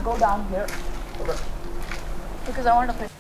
to go down here. Okay. Because I want to pick.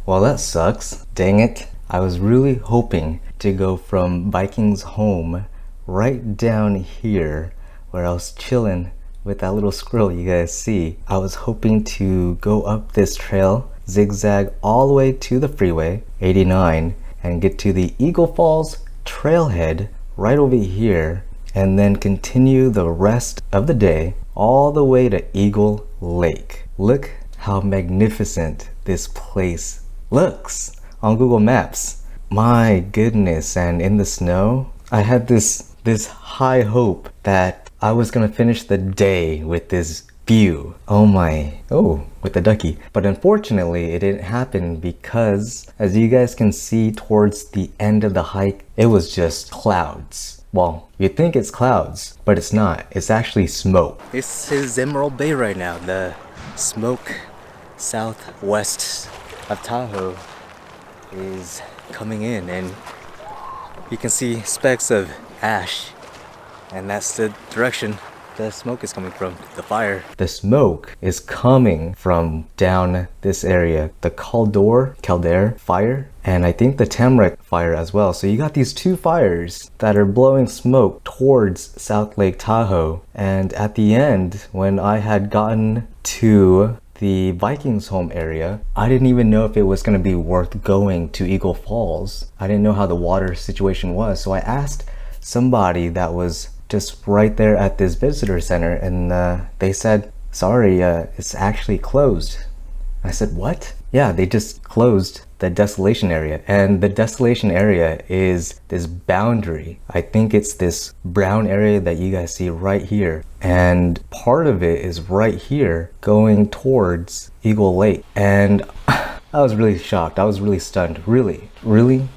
Well, that sucks. Dang it. I was really hoping to go from Viking's home right down here where I was chilling with that little squirrel you guys see. I was hoping to go up this trail, zigzag all the way to the freeway, 89, and get to the Eagle Falls trailhead right over here, and then continue the rest of the day all the way to Eagle Lake. Look how magnificent this place looks on Google Maps. My goodness, and in the snow, I had this high hope that I was gonna finish the day with this view. With the ducky. But unfortunately, it didn't happen because, as you guys can see towards the end of the hike, it was just clouds. Well, you think it's clouds, but it's not. It's actually smoke. This is Emerald Bay right now. The smoke southwest of Tahoe is coming in, and you can see specks of ash, and that's the direction the smoke is coming from, the fire. The smoke is coming from down this area, the Caldera fire, and I think the Tamarack fire as well. So you got these two fires that are blowing smoke towards South Lake Tahoe. And at the end, when I had gotten to the Vikings home area, I didn't even know if it was going to be worth going to Eagle Falls. I didn't know how the water situation was, so I asked somebody that was just right there at this visitor center, and they said, sorry, it's actually closed. I said, what? Yeah, they just closed the desolation area, and the desolation area is this boundary. I think it's this brown area that you guys see right here, and part of it is right here going towards Eagle Lake. And I was really shocked. I was really stunned. Really?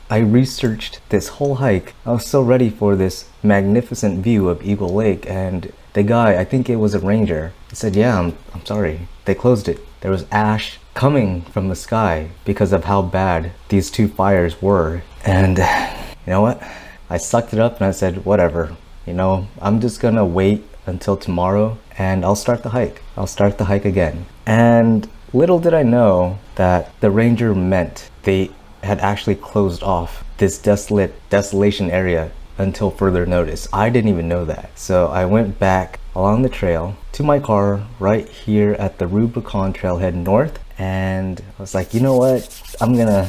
I researched this whole hike. I was so ready for this magnificent view of Eagle Lake, and the guy, I think it was a ranger, he said, yeah, I'm sorry, they closed it. There was ash coming from the sky because of how bad these two fires were. And you know what? I sucked it up and I said, whatever. You know, I'm just gonna wait until tomorrow and I'll start the hike. I'll start the hike again. And little did I know that the ranger meant they had actually closed off this desolation area until further notice. I didn't even know that. So I went back along the trail to my car right here at the Rubicon trailhead north, and I was like, you know what? I'm gonna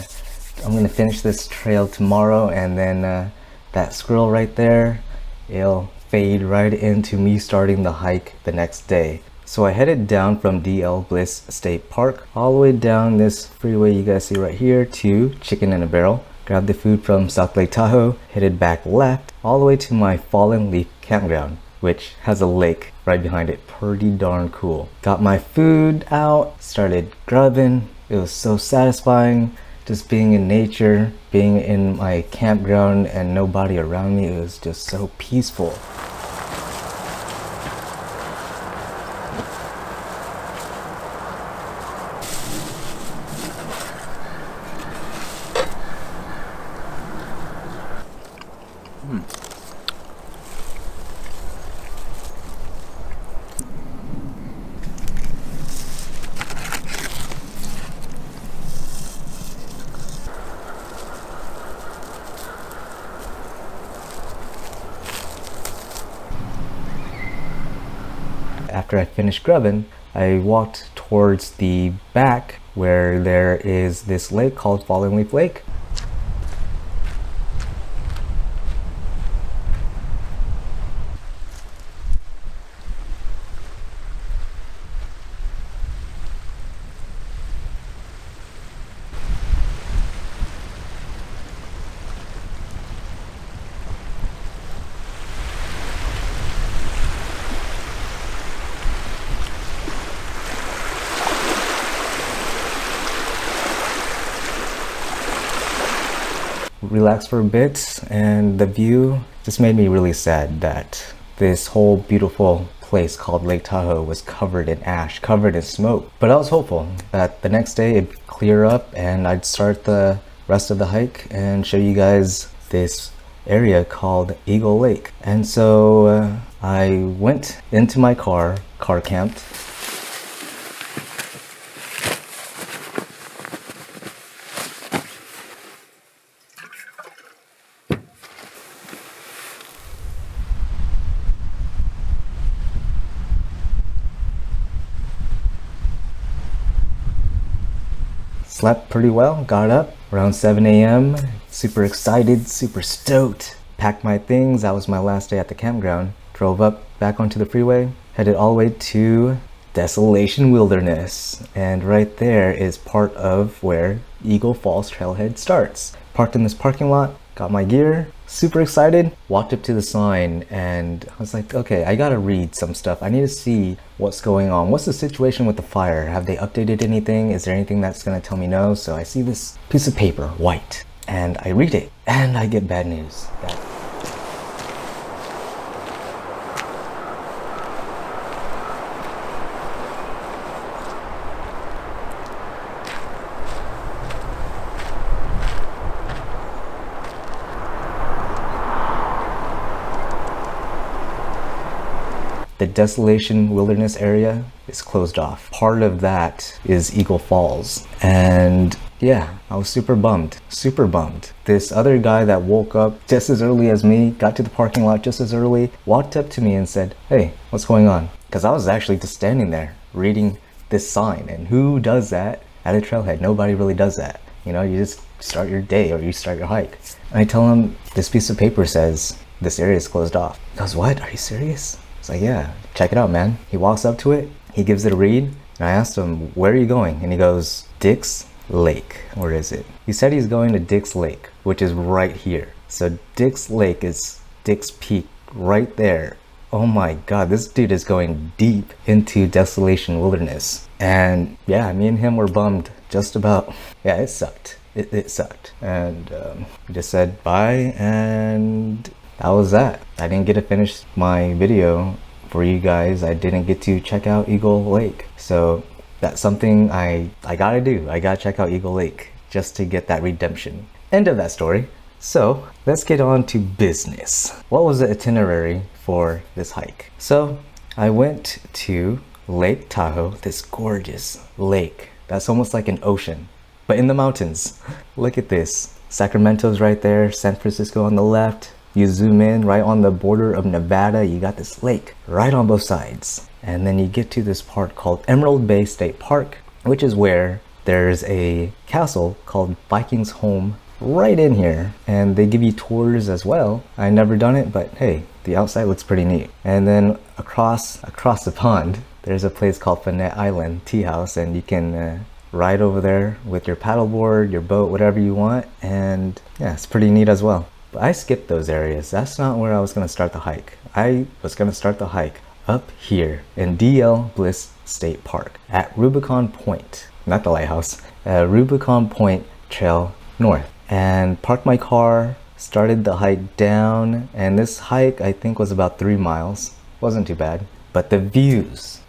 finish this trail tomorrow, and then that squirrel right there, it'll fade right into me starting the hike the next day. So I headed down from DL Bliss State Park all the way down this freeway you guys see right here to Chicken in a Barrel. Grabbed the food from South Lake Tahoe, headed back left all the way to my Fallen Leaf campground, which has a lake right behind it. Pretty darn cool. Got my food out, started grubbing. It was so satisfying just being in nature, being in my campground and nobody around me. It was just so peaceful. After I finished grubbing, I walked towards the back where there is this lake called Fallen Leaf Lake. Relaxed for a bit, and the view just made me really sad that this whole beautiful place called Lake Tahoe was covered in ash, covered in smoke. But I was hopeful that the next day it'd clear up and I'd start the rest of the hike and show you guys this area called Eagle Lake. And so I went into my car camped. Slept pretty well, got up around 7 a.m. Super excited, super stoked. Packed my things, that was my last day at the campground. Drove up back onto the freeway, headed all the way to Desolation Wilderness. And right there is part of where Eagle Falls Trailhead starts. Parked in this parking lot, got my gear, super excited, walked up to the sign and I was like, okay, I gotta read some stuff. I need to see what's going on. What's the situation with the fire? Have they updated anything? Is there anything that's gonna tell me no? So I see this piece of paper, white, and I read it and I get bad news. The Desolation Wilderness area is closed off. Part of that is Eagle Falls. And yeah, I was super bummed, super bummed. This other guy that woke up just as early as me, got to the parking lot just as early, walked up to me and said, hey, what's going on? Because I was actually just standing there reading this sign. And who does that at a trailhead? Nobody really does that. You know, you just start your day or you start your hike. And I tell him, this piece of paper says this area is closed off. He goes, what? Are you serious? Like, yeah, check it out, man. He walks up to it, he gives it a read, and I asked him, where are you going? And he goes, Dick's Lake. Where is it? He said he's going to Dick's Lake, which is right here. So Dick's Lake is Dick's Peak right there. Oh my God, this dude is going deep into Desolation Wilderness. And yeah, me and him were bummed just about, yeah, it sucked. It sucked. And he just said bye, and that was that. I didn't get to finish my video for you guys. I didn't get to check out Eagle Lake. So that's something I gotta do. I gotta check out Eagle Lake just to get that redemption. End of that story. So let's get on to business. What was the itinerary for this hike? So I went to Lake Tahoe, this gorgeous lake that's almost like an ocean, but in the mountains. Look at this. Sacramento's right there, San Francisco on the left. You zoom in right on the border of Nevada, you got this lake right on both sides. And then you get to this park called Emerald Bay State Park, which is where there's a castle called Viking's Home right in here. And they give you tours as well. I never done it, but hey, the outside looks pretty neat. And then across the pond, there's a place called Finette Island Tea House, and you can ride over there with your paddleboard, your boat, whatever you want. And yeah, it's pretty neat as well. But I skipped those areas. That's not where I was gonna start the hike. I was gonna start the hike up here in DL Bliss State Park at Rubicon Point, not the lighthouse, Rubicon Point Trail North. And parked my car, started the hike down, and this hike I think was about 3 miles. Wasn't too bad. But the views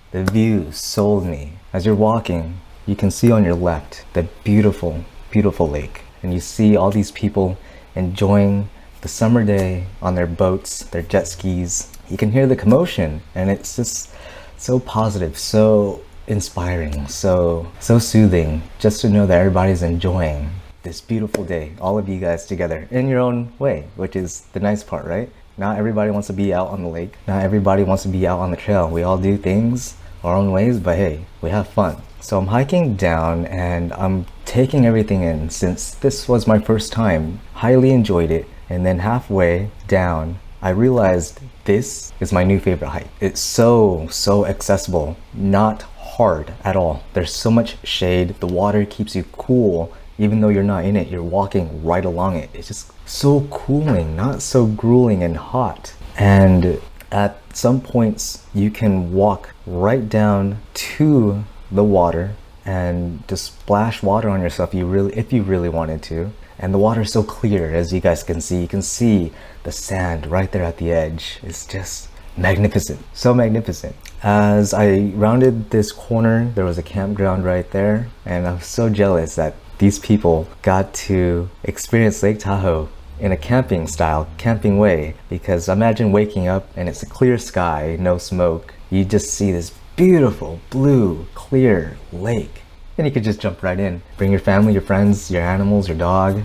sold me. As you're walking, you can see on your left the beautiful, beautiful lake. And you see all these people enjoying the summer day on their boats, their jet skis. You can hear the commotion, and it's just so positive, so inspiring, so soothing, just to know that everybody's enjoying this beautiful day, all of you guys together in your own way, which is the nice part, right? Not everybody wants to be out on the lake. Not everybody wants to be out on the trail. We all do things our own ways, but hey, we have fun. So I'm hiking down and I'm taking everything in since this was my first time. Highly enjoyed it. And then halfway down, I realized this is my new favorite hike. It's so accessible, not hard at all. There's so much shade. The water keeps you cool. Even though you're not in it, you're walking right along it. It's just so cooling, not so grueling and hot. And at some points, you can walk right down to the water and just splash water on yourself if you really wanted to. And the water is so clear, as you guys can see. You can see the sand right there at the edge. It's just magnificent, so magnificent. As I rounded this corner, there was a campground right there, and I was so jealous that these people got to experience Lake Tahoe in a camping way, because imagine waking up and it's a clear sky, no smoke. You just see this beautiful blue clear lake, and you could just jump right in. Bring your family, your friends, your animals, your dog.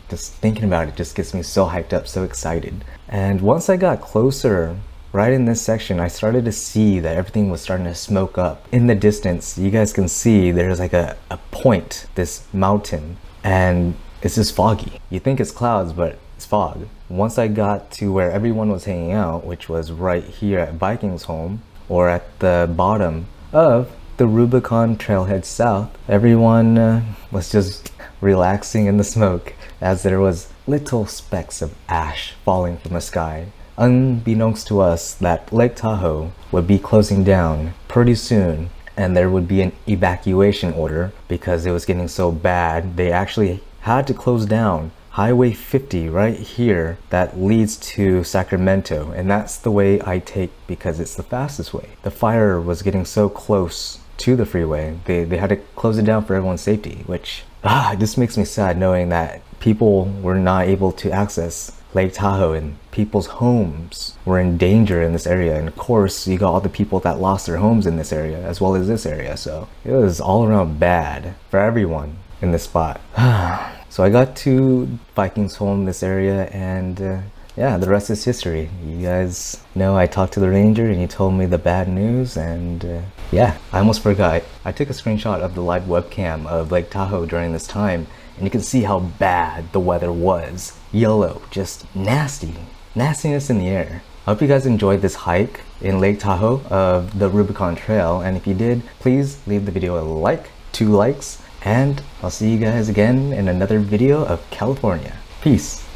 Just thinking about it just gets me so hyped up, so excited. And once I got closer right in this section, I started to see that everything was starting to smoke up. In the distance, you guys can see there's like a point, this mountain, and it's just foggy. You think it's clouds, but it's fog. Once I got to where everyone was hanging out, which was right here at Viking's home, or at the bottom of the Rubicon trailhead south, everyone was just relaxing in the smoke as there was little specks of ash falling from the sky. Unbeknownst to us that Lake Tahoe would be closing down pretty soon, and there would be an evacuation order because it was getting so bad. They actually had to close down Highway 50 right here that leads to Sacramento, and that's the way I take because it's the fastest way. The fire was getting so close to the freeway, they had to close it down for everyone's safety, which it just makes me sad knowing that people were not able to access Lake Tahoe and people's homes were in danger in this area. And of course, you got all the people that lost their homes in this area as well as this area. So it was all around bad for everyone in this spot. So I got to Viking's home, this area, and yeah, the rest is history. You guys know I talked to the ranger and he told me the bad news, and yeah, I almost forgot. I took a screenshot of the live webcam of Lake Tahoe during this time, and you can see how bad the weather was. Yellow, just nasty. Nastiness in the air. I hope you guys enjoyed this hike in Lake Tahoe of the Rubicon Trail, and if you did, please leave the video a like, 2 likes, and I'll see you guys again in another video of California. Peace.